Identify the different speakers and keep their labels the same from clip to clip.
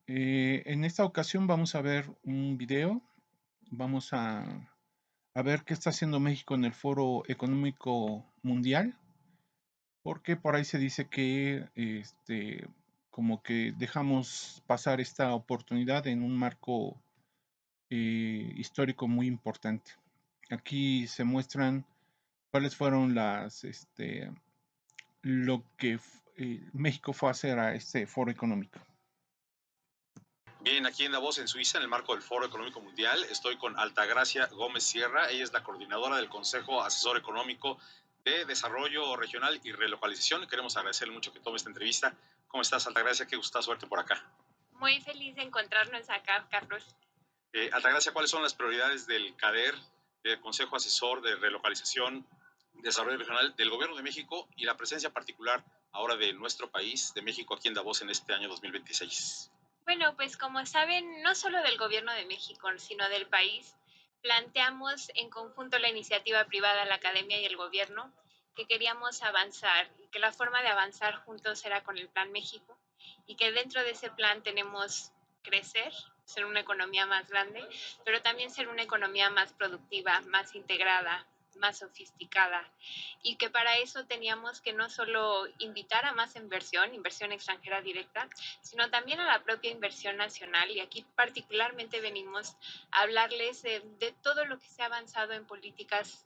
Speaker 1: En esta ocasión vamos a ver un video, vamos a ver qué está haciendo México en el Foro Económico Mundial, porque por ahí se dice que como que dejamos pasar esta oportunidad en un marco histórico muy importante. Aquí se muestran cuáles fueron lo que México fue a hacer a este foro económico.
Speaker 2: Bien, aquí en Davos, en Suiza, en el marco del Foro Económico Mundial, estoy con Altagracia Gómez Sierra. Ella es la coordinadora del Consejo Asesor Económico de Desarrollo Regional y Relocalización. Queremos agradecerle mucho que tome esta entrevista. ¿Cómo estás, Altagracia? Qué gustazo verte por acá.
Speaker 3: Muy feliz de encontrarnos acá, Carlos.
Speaker 2: Altagracia, ¿cuáles son las prioridades del CADER, del Consejo Asesor de Relocalización, Desarrollo Regional del Gobierno de México y la presencia particular ahora de nuestro país, de México, aquí en Davos en este año 2026?
Speaker 3: Bueno, pues como saben, no solo del Gobierno de México, sino del país, planteamos en conjunto la iniciativa privada, la academia y el gobierno, que queríamos avanzar y que la forma de avanzar juntos era con el Plan México y que dentro de ese plan tenemos crecer, ser una economía más grande, pero también ser una economía más productiva, más integrada, más sofisticada, y que para eso teníamos que no solo invitar a más inversión extranjera directa, sino también a la propia inversión nacional. Y aquí particularmente venimos a hablarles de todo lo que se ha avanzado en políticas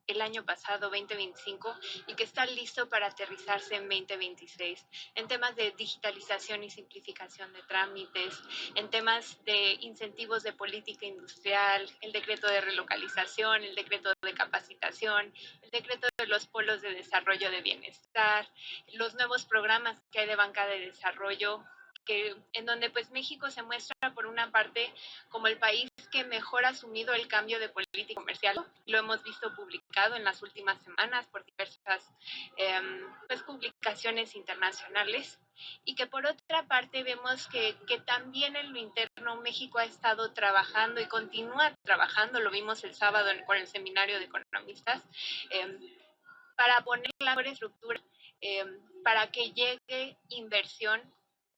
Speaker 3: el año pasado, 2025, y que está listo para aterrizarse en 2026, en temas de digitalización y simplificación de trámites, en temas de incentivos de política industrial, el decreto de relocalización, el decreto de capacitación, el decreto de los polos de desarrollo de bienestar, los nuevos programas que hay de banca de desarrollo, en donde pues México se muestra por una parte como el país que mejor ha asumido el cambio de política comercial. Lo hemos visto publicado en las últimas semanas por diversas pues, publicaciones internacionales, y que por otra parte vemos que también en lo interno México ha estado trabajando y continúa trabajando, lo vimos el sábado con el seminario de economistas, para poner la mejor estructura, para que llegue inversión,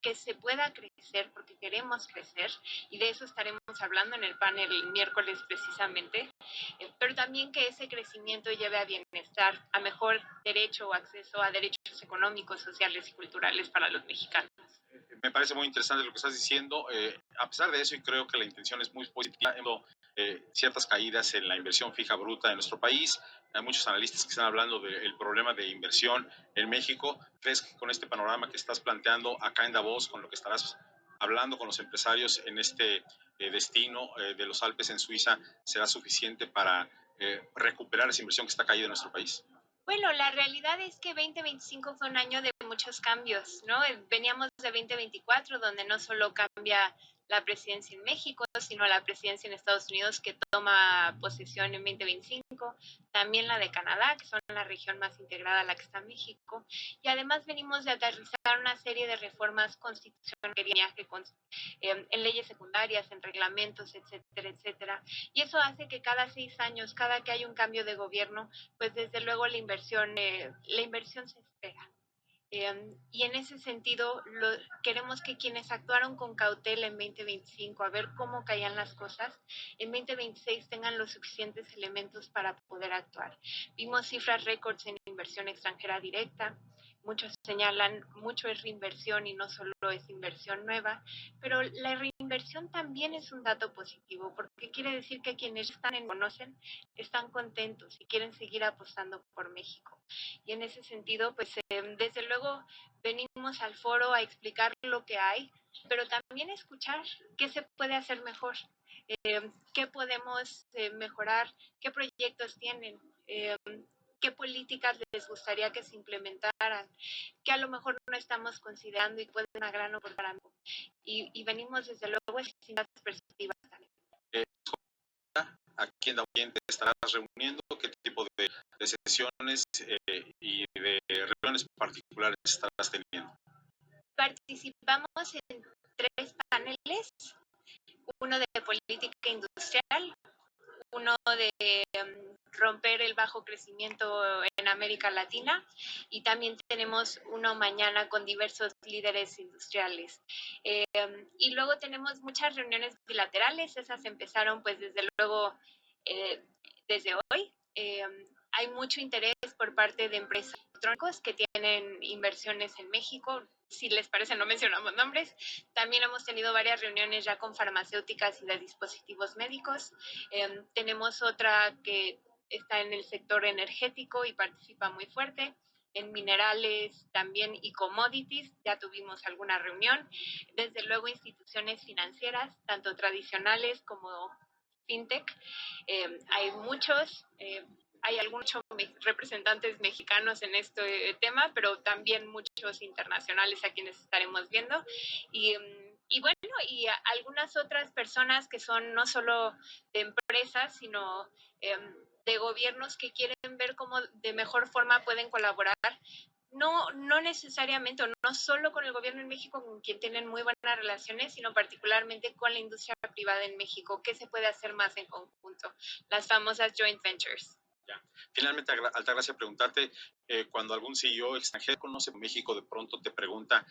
Speaker 3: que se pueda crecer, porque queremos crecer, y de eso estaremos hablando en el panel el miércoles precisamente, pero también que ese crecimiento lleve a bienestar, a mejor derecho o acceso a derechos económicos, sociales y culturales para los mexicanos.
Speaker 2: Me parece muy interesante lo que estás diciendo. A pesar de eso, y creo que la intención es muy positiva, ciertas caídas en la inversión fija bruta en nuestro país. Hay muchos analistas que están hablando del problema de inversión en México. ¿Crees que con este panorama que estás planteando acá en Davos, con lo que estarás hablando con los empresarios en este destino de los Alpes en Suiza, será suficiente para recuperar esa inversión que está caída en nuestro país?
Speaker 3: Bueno, la realidad es que 2025 fue un año de muchos cambios, ¿no? Veníamos de 2024, donde no solo cambia la presidencia en México, sino la presidencia en Estados Unidos, que toma posesión en 2025, también la de Canadá, que son la región más integrada a la que está México, y además venimos de aterrizar una serie de reformas constitucionales en leyes secundarias, en reglamentos, etcétera, etcétera, y eso hace que cada 6 años, cada que hay un cambio de gobierno, pues desde luego la inversión se espera. Y en ese sentido, queremos que quienes actuaron con cautela en 2025, a ver cómo caían las cosas, en 2026 tengan los suficientes elementos para poder actuar. Vimos cifras récords en inversión extranjera directa. Muchos señalan, mucho es reinversión y no solo es inversión nueva, pero la reinversión también es un dato positivo, porque quiere decir que quienes conocen están contentos y quieren seguir apostando por México. Y en ese sentido, pues desde luego venimos al foro a explicar lo que hay, pero también escuchar qué se puede hacer mejor, qué podemos mejorar, qué proyectos tienen, qué políticas les gustaría que se implementaran, que a lo mejor no estamos considerando y puede ser una gran oportunidad. Y venimos desde luego en distintas perspectivas también.
Speaker 2: Aquí en Davos te estarás reuniendo, qué tipo de sesiones y de reuniones particulares estarás teniendo.
Speaker 3: Participamos en 3 paneles, uno de política industrial, uno de romper el bajo crecimiento en América Latina, y también tenemos uno mañana con diversos líderes industriales. Y luego tenemos muchas reuniones bilaterales, esas empezaron pues desde luego desde hoy. Hay mucho interés por parte de empresas electrónicas que tienen inversiones en México. Si les parece, no mencionamos nombres. También hemos tenido varias reuniones ya con farmacéuticas y de dispositivos médicos. Tenemos otra que está en el sector energético y participa muy fuerte. En minerales también y commodities ya tuvimos alguna reunión. Desde luego instituciones financieras, tanto tradicionales como fintech. Hay muchos, hay algunos representantes mexicanos en este tema, pero también muchos internacionales a quienes estaremos viendo. Y bueno, y algunas otras personas que son no solo de empresas, sino de gobiernos que quieren ver cómo de mejor forma pueden colaborar. No necesariamente, o no solo con el gobierno en México, con quien tienen muy buenas relaciones, sino particularmente con la industria privada en México. ¿Qué se puede hacer más en conjunto? Las famosas joint ventures.
Speaker 2: Ya. Finalmente, Altagracia, preguntarte, cuando algún CEO extranjero conoce México, de pronto te pregunta,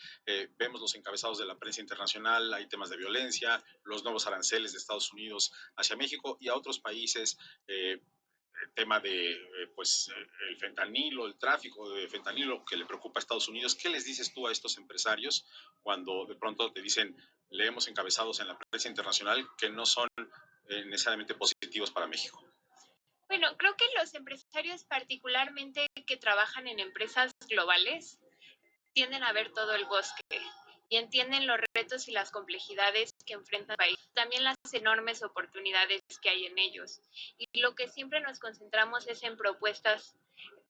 Speaker 2: vemos los encabezados de la prensa internacional, hay temas de violencia, los nuevos aranceles de Estados Unidos hacia México y a otros países, el tema de el fentanilo, el tráfico de fentanilo que le preocupa a Estados Unidos. ¿Qué les dices tú a estos empresarios cuando de pronto te dicen, leemos encabezados en la prensa internacional que no son necesariamente positivos para México?
Speaker 3: Bueno, creo que los empresarios particularmente que trabajan en empresas globales tienden a ver todo el bosque y entienden los retos y las complejidades que enfrenta el país, también las enormes oportunidades que hay en ellos. Y lo que siempre nos concentramos es en propuestas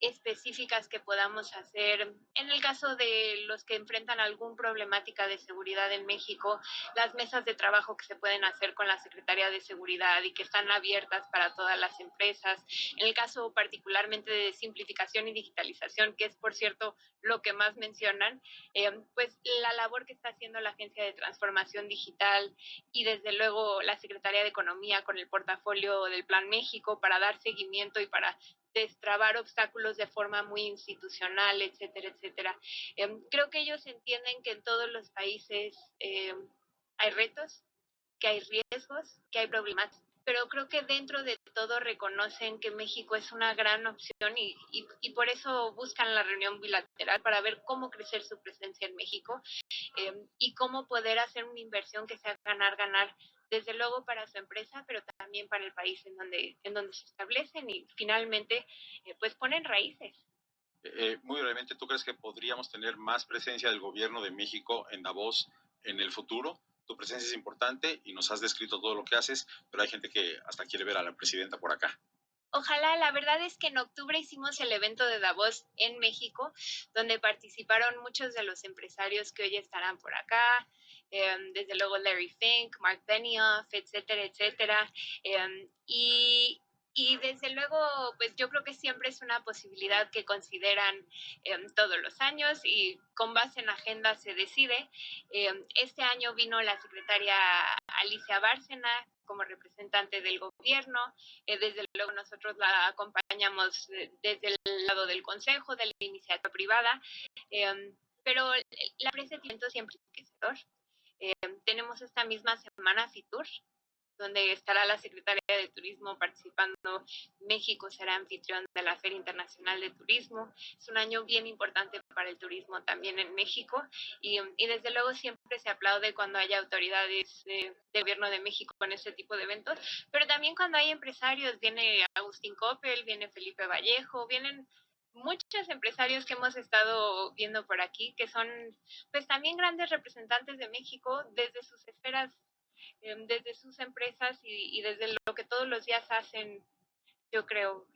Speaker 3: específicas que podamos hacer. En el caso de los que enfrentan alguna problemática de seguridad en México, las mesas de trabajo que se pueden hacer con la Secretaría de Seguridad y que están abiertas para todas las empresas. En el caso particularmente de simplificación y digitalización, que es por cierto lo que más mencionan, pues la labor que está haciendo la Agencia de Transformación Digital y desde luego la Secretaría de Economía con el portafolio del Plan México para dar seguimiento y para destrabar obstáculos de forma muy institucional, etcétera, etcétera. Creo que ellos entienden que en todos los países hay retos, que hay riesgos, que hay problemas, pero creo que dentro de todo reconocen que México es una gran opción y por eso buscan la reunión bilateral para ver cómo crecer su presencia en México y cómo poder hacer una inversión que sea ganar-ganar, desde luego para su empresa, pero también para el país en donde se establecen y finalmente pues ponen raíces.
Speaker 2: Muy brevemente, ¿tú crees que podríamos tener más presencia del gobierno de México en Davos en el futuro? Tu presencia es importante y nos has descrito todo lo que haces, pero hay gente que hasta quiere ver a la presidenta por acá.
Speaker 3: Ojalá, la verdad es que en octubre hicimos el evento de Davos en México, donde participaron muchos de los empresarios que hoy estarán por acá, desde luego Larry Fink, Mark Benioff, etcétera, etcétera. Y desde luego, pues yo creo que siempre es una posibilidad que consideran todos los años y con base en agenda se decide. Este año vino la secretaria Alicia Bárcena como representante del gobierno. Desde luego nosotros la acompañamos desde el lado del consejo, de la iniciativa privada, pero la presentación siempre es enriquecedor. Tenemos esta misma semana Fitur, donde estará la Secretaría de Turismo participando. México será anfitrión de la Feria Internacional de Turismo. Es un año bien importante para el turismo también en México y desde luego siempre se aplaude cuando hay autoridades de gobierno de México con este tipo de eventos, pero también cuando hay empresarios, viene Agustín Coppel, viene Felipe Vallejo, vienen muchos empresarios que hemos estado viendo por aquí, que son pues también grandes representantes de México desde sus esferas, desde sus empresas y desde lo que todos los días hacen, yo creo.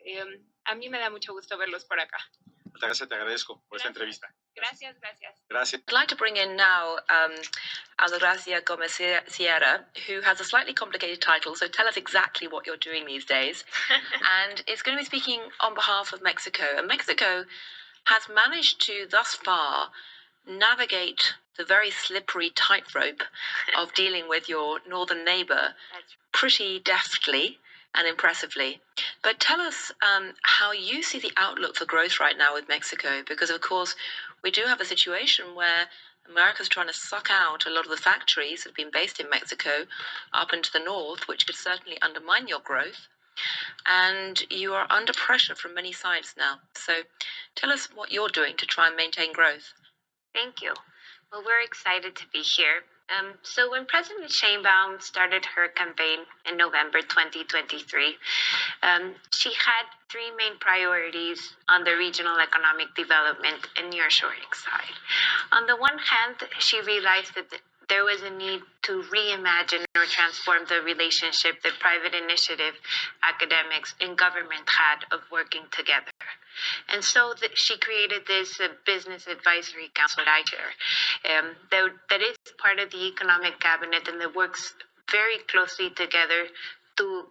Speaker 3: A mí me da mucho gusto verlos por acá.
Speaker 2: Gracias, te agradezco por esta entrevista.
Speaker 3: Gracias, gracias.
Speaker 2: Gracias.
Speaker 4: I'd like to bring in now Altagracia Gomez Sierra, who has a slightly complicated title, so tell us exactly what you're doing these days. And it's going to be speaking on behalf of Mexico. And Mexico has managed to, thus far, navigate the very slippery tightrope of dealing with your northern neighbor pretty deftly. and impressively. But tell us how you see the outlook for growth right now with Mexico, because of course we do have a situation where America's trying to suck out a lot of the factories that have been based in Mexico up into the north, which could certainly undermine your growth. And you are under pressure from many sides now. So tell us what you're doing to try and maintain growth.
Speaker 3: Thank you. Well, we're excited to be here. So when President Sheinbaum started her campaign in November 2023, she had three main priorities on the regional economic development and nearshoring side. On the one hand, she realized that there was a need to reimagine or transform the relationship that private initiative, academics, and government had of working together. And so she created this business advisory council that I chair, that is part of the economic cabinet and that works very closely together to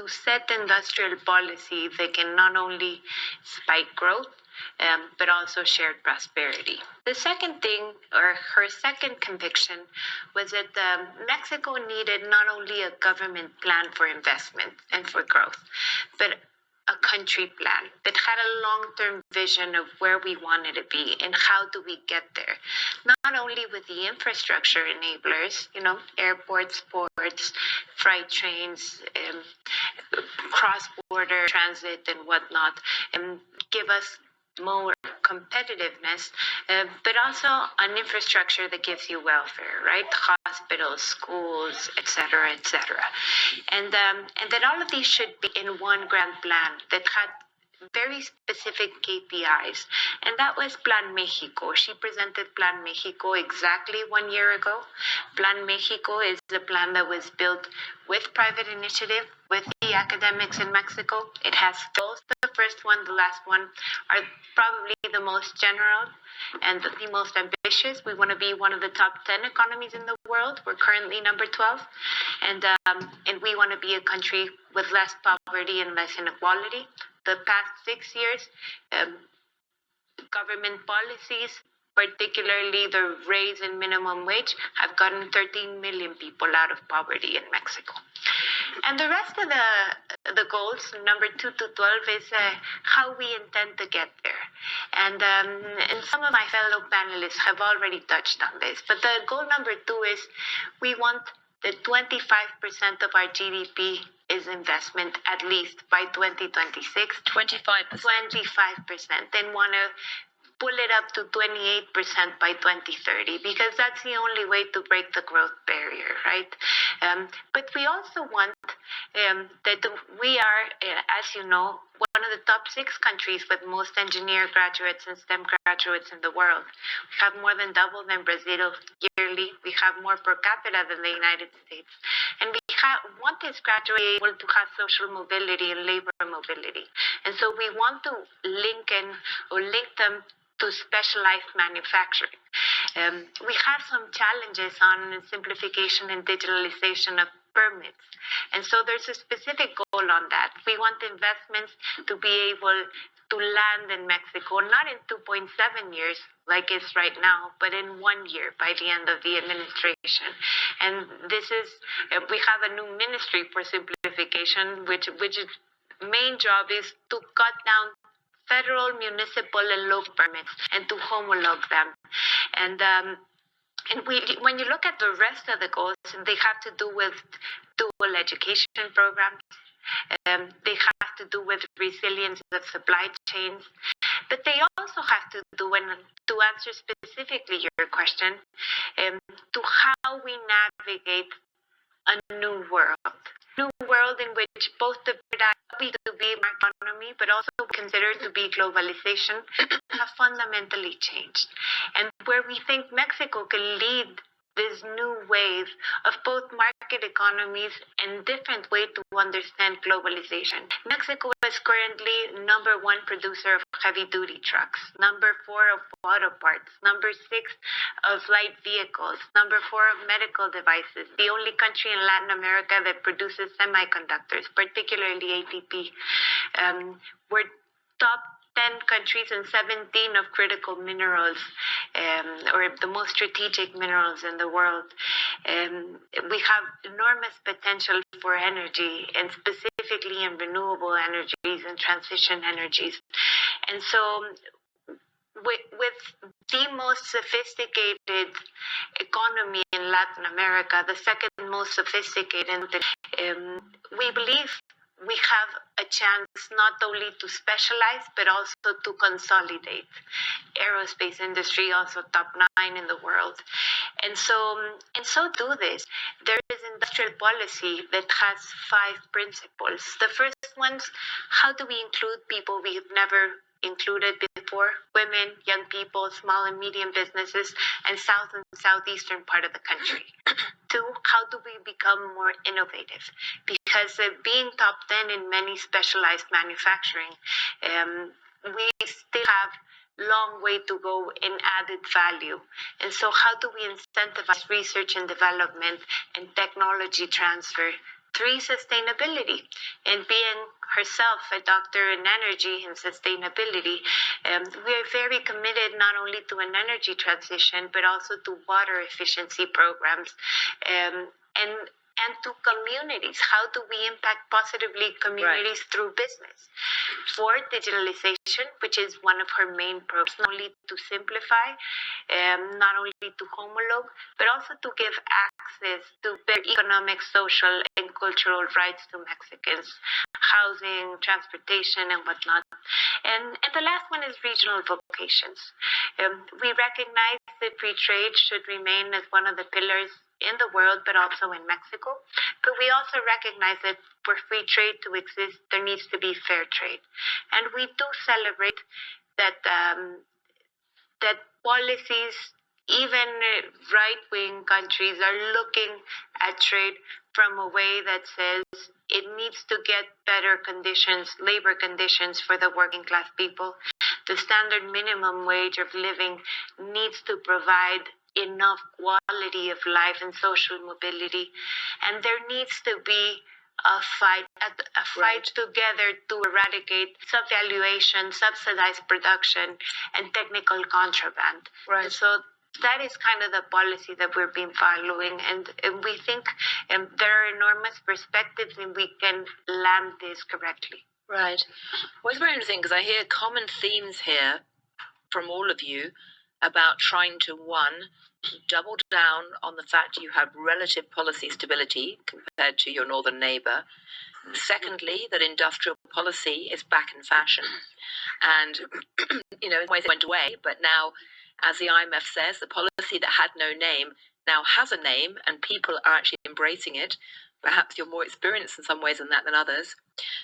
Speaker 3: set industrial policy that can not only spike growth, but also shared prosperity. The second thing, or her second conviction, was that Mexico needed not only a government plan for investment and for growth, but a country plan that had a long-term vision of where we wanted to be and how do we get there. Not only with the infrastructure enablers, airports, ports, freight trains, cross-border transit and whatnot, and give us more competitiveness, but also an infrastructure that gives you welfare, right? Hospitals, schools, etc., etc. And that all of these should be in one grand plan that had very specific KPIs. And that was Plan Mexico. She presented Plan Mexico exactly 1 year ago. Plan Mexico is a plan that was built with private initiative, with the academics in Mexico. It has goals. The first one, the last one, are probably the most general and the most ambitious. We want to be one of the top 10 economies in the world. We're currently number 12. And we want to be a country with less poverty and less inequality. The past 6 years, government policies, particularly the raise in minimum wage, have gotten 13 million people out of poverty in Mexico. And the rest of the goals, number 2 to 12, is how we intend to get there. And some of my fellow panelists have already touched on this. But the goal number 2 is we want that 25% of our GDP is investment, at least by 2026.
Speaker 4: 25%.
Speaker 3: 25%, and want to pull it up to 28% by 2030, because that's the only way to break the growth barrier, right? But we also want that we are, as you know, one of the top 6 countries with most engineer graduates and STEM graduates in the world. We have more than double than Brazil yearly. We have more per capita than the United States. And we want this graduate able to have social mobility and labor mobility. And so we want to link them to specialized manufacturing. We have some challenges on simplification and digitalization of permits. And so there's a specific goal on that. We want investments to be able to land in Mexico, not in 2.7 years like it's right now, but in 1 year by the end of the administration. And this is, we have a new ministry for simplification, which its main job is to cut down federal, municipal, and local permits and to homologue them. And when you look at the rest of the goals, they have to do with dual education programs. They have to do with resilience of supply chains. But they also have to do, and to answer specifically your question, to how we navigate a new world. New world in which both the B2B economy, but also considered to be globalization, have fundamentally changed. And where we think Mexico can lead this new wave of both market economies and different way to understand globalization. Mexico is currently number 1 producer of heavy-duty trucks, number 4 of auto parts, number 6 of light vehicles, number 4 of medical devices, the only country in Latin America that produces semiconductors, particularly ATP. We're top 10 countries and 17 of critical minerals, or the most strategic minerals in the world. We have enormous potential for energy, and specifically in renewable energies and transition energies. And so with the most sophisticated economy in Latin America, the second most sophisticated, we believe we have a chance not only to specialize, but also to consolidate. Aerospace industry, also top 9 in the world. And so do this. There is industrial policy that has 5 principles. The first one's, how do we include people we've never included before? Women, young people, small and medium businesses, and south and southeastern part of the country. 2, how do we become more innovative? Because being top 10 in many specialized manufacturing, we still have long way to go in added value. And so how do we incentivize research and development and technology transfer? 3, sustainability. And being herself a doctor in energy and sustainability, we are very committed not only to an energy transition, but also to water efficiency programs. And to communities. How do we impact positively communities through business? 4, digitalization, which is one of her main programs, not only to simplify, not only to homologue, but also to give access to better economic, social, and cultural rights to Mexicans, housing, transportation, and whatnot. And the last one is regional vocations. We recognize that free trade should remain as one of the pillars in the world, but also in Mexico. But we also recognize that for free trade to exist, there needs to be fair trade. And we do celebrate that that policies, even right-wing countries, are looking at trade from a way that says it needs to get better conditions, labor conditions for the working class people. The standard minimum wage of living needs to provide enough quality of life and social mobility, and there needs to be a fight together to eradicate subvaluation, subsidized production, and technical contraband. And so that is kind of the policy that we've been following, and we think there are enormous perspectives, and we can land this correctly.
Speaker 4: Right. Well, it's very interesting because I hear common themes here from all of you about trying to, 1, double down on the fact you have relative policy stability compared to your northern neighbor. Secondly, that industrial policy is back in fashion. And, in ways it went away, but now, as the IMF says, the policy that had no name now has a name, and people are actually embracing it. Perhaps you're more experienced in some ways in that than others.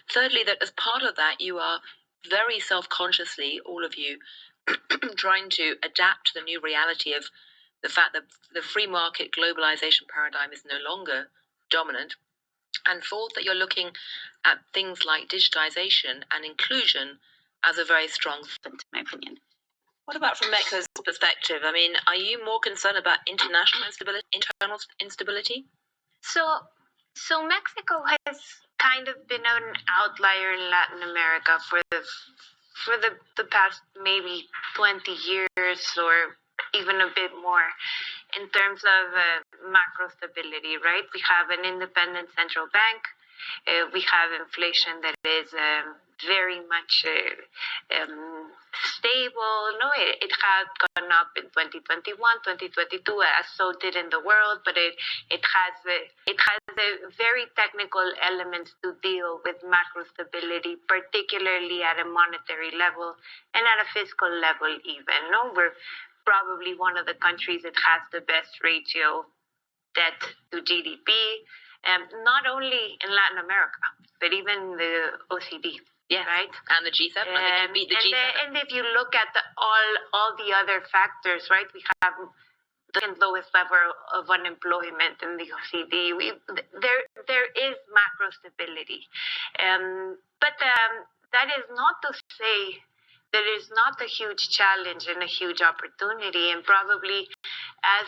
Speaker 4: Thirdly, that as part of that, you are very self-consciously, all of you, trying to adapt to the new reality of the fact that the free market globalization paradigm is no longer dominant. And fourth, that you're looking at things like digitization and inclusion as a very strong thing, in my opinion. What about from Mexico's perspective? I mean, are you more concerned about international instability, internal instability?
Speaker 3: So Mexico has kind of been an outlier in Latin America for the past maybe 20 years or even a bit more in terms of macro stability, right? We have an independent central bank. We have inflation that is very much stable. No, it had gone up in 2021, 2022, as so did in the world, but it has a very technical elements to deal with macro stability, particularly at a monetary level and at a fiscal level even. No, we're probably one of the countries that has the best ratio debt to GDP, not only in Latin America, but even the OECD.
Speaker 4: Yeah,
Speaker 3: right.
Speaker 4: And the G7. I think you beat the G7.
Speaker 3: And if you look at all the other factors, right, we have the lowest level of unemployment in the OECD. There is macro stability, but that is not to say there is not a huge challenge and a huge opportunity. And probably, as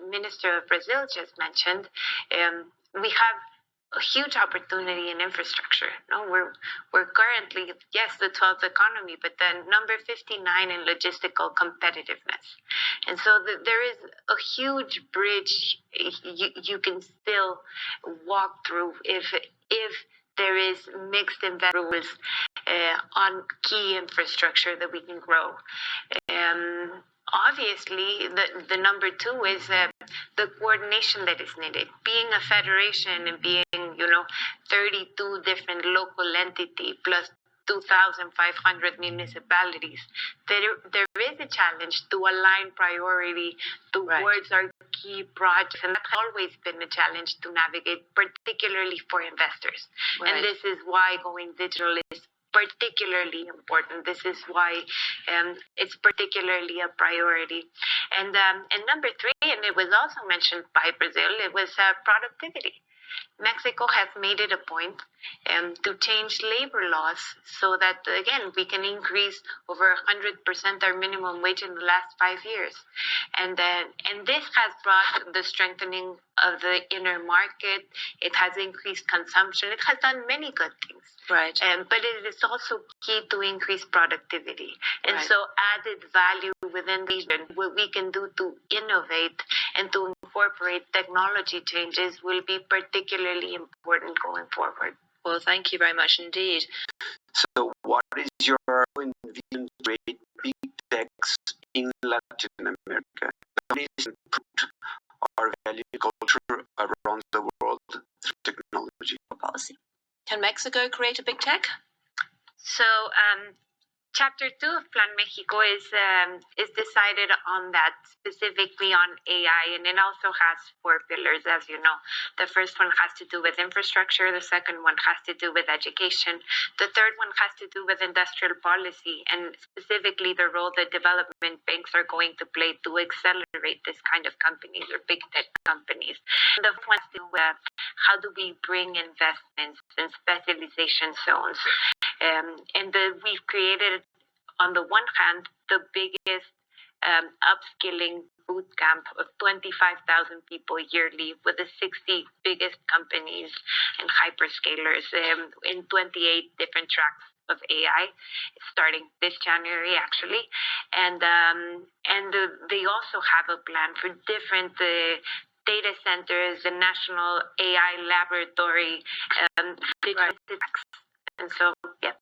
Speaker 3: Minister of Brazil just mentioned, we have a huge opportunity in infrastructure. No, we're currently, yes, the 12th economy, but then number 59 in logistical competitiveness. And so there is a huge bridge you can still walk through if there is mixed investments on key infrastructure that we can grow. Obviously, the number two is the coordination that is needed. Being a federation and being, 32 different local entities plus 2,500 municipalities, there is a challenge to align priority towards our key projects, and that's always been a challenge to navigate, particularly for investors. Right. And this is why going digital is particularly important. This is why it's particularly a priority. And number three, and it was also mentioned by Brazil, it was productivity. Mexico has made it a point to change labor laws so that, again, we can increase over 100% our minimum wage in the last 5 years. And this has brought the strengthening of the inner market. It has increased consumption. It has done many good things. Right. But it is also key to increase productivity. And so added value within the region, what we can do to innovate and to incorporate technology changes will be particularly important going forward.
Speaker 4: Well, thank you very much indeed.
Speaker 5: So what is your vision to create big techs in Latin America? How is improved our value culture around the world through technology
Speaker 4: policy? Can Mexico create a big tech?
Speaker 3: So, Chapter 2 of Plan Mexico is decided on that, specifically on AI, and it also has 4 pillars, as you know. The first one has to do with infrastructure. The second one has to do with education. The third one has to do with industrial policy, and specifically the role that development banks are going to play to accelerate this kind of companies or big tech companies. And the fourth one has to do with how do we bring investments and specialization zones. We've created, on the one hand, the biggest upskilling boot camp of 25,000 people yearly with the 60 biggest companies and hyperscalers in 28 different tracks of AI, starting this January, actually. They also have a plan for different data centers, the National AI Laboratory, and so, yeah.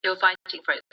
Speaker 4: You're fighting for it.